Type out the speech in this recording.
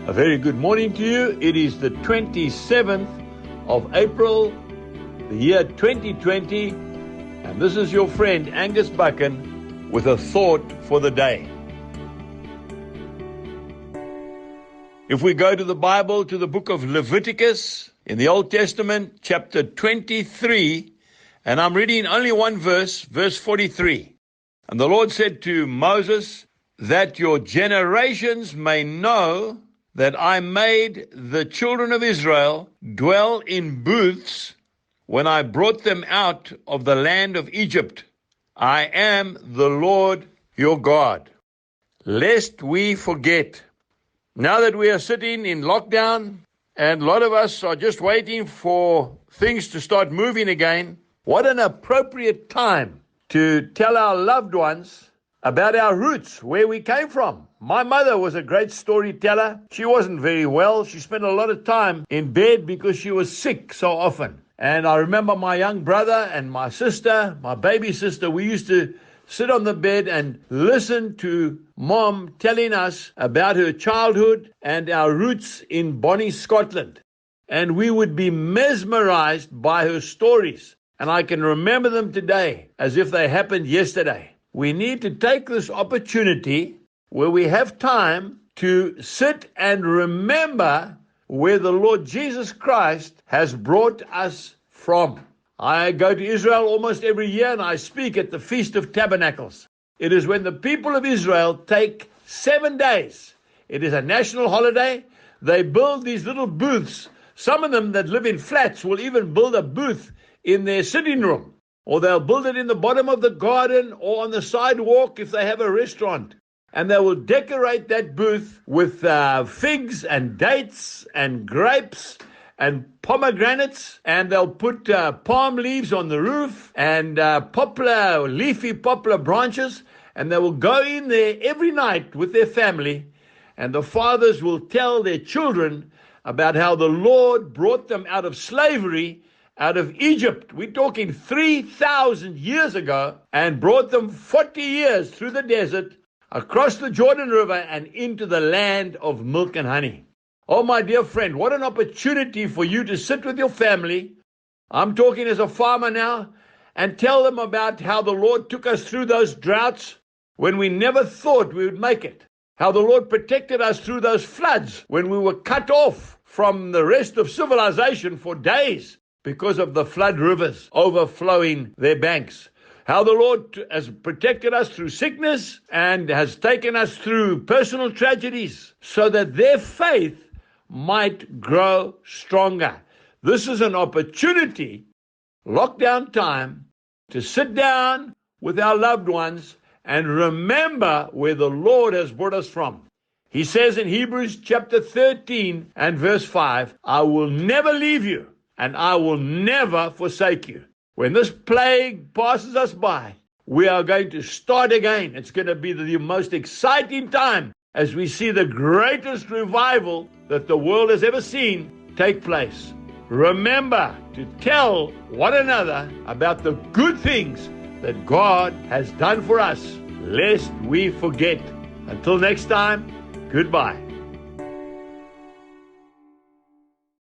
A very good morning to you. It is the 27th of April, the year 2020, and this is your friend Angus Buchan with a thought for the day. If we go to the Bible, to the book of Leviticus, in the Old Testament, chapter 23, and I'm reading only one verse, verse 43. And the Lord said to Moses, that your generations may know that I made the children of Israel dwell in booths when I brought them out of the land of Egypt. I am the Lord your God. Lest we forget. Now that we are sitting in lockdown and a lot of us are just waiting for things to start moving again, what an appropriate time to tell our loved ones about our roots, where we came from. My mother was a great storyteller. She wasn't very well. She spent a lot of time in bed because she was sick so often. And I remember my young brother and my sister, my baby sister, we used to sit on the bed and listen to Mom telling us about her childhood and our roots in Bonnie, Scotland. And we would be mesmerized by her stories. And I can remember them today as if they happened yesterday. We need to take this opportunity where we have time to sit and remember where the Lord Jesus Christ has brought us from. I go to Israel almost every year and I speak at the Feast of Tabernacles. It is when the people of Israel take 7 days. It is a national holiday. They build these little booths. Some of them that live in flats will even build a booth in their sitting room. Or they'll build it in the bottom of the garden or on the sidewalk if they have a restaurant. And they will decorate that booth with figs and dates and grapes and pomegranates. And they'll put palm leaves on the roof and leafy poplar branches. And they will go in there every night with their family. And the fathers will tell their children about how the Lord brought them out of slavery, out of Egypt. We're talking 3,000 years ago, and brought them 40 years through the desert, across the Jordan River, and into the land of milk and honey. Oh, my dear friend, what an opportunity for you to sit with your family. I'm talking as a farmer now, and tell them about how the Lord took us through those droughts when we never thought we would make it. How the Lord protected us through those floods when we were cut off from the rest of civilization for days, because of the flood rivers overflowing their banks. How the Lord has protected us through sickness and has taken us through personal tragedies so that their faith might grow stronger. This is an opportunity, lockdown time, to sit down with our loved ones and remember where the Lord has brought us from. He says in Hebrews chapter 13 and verse 5, I will never leave you, and I will never forsake you. When this plague passes us by, we are going to start again. It's going to be the most exciting time as we see the greatest revival that the world has ever seen take place. Remember to tell one another about the good things that God has done for us, lest we forget. Until next time, goodbye.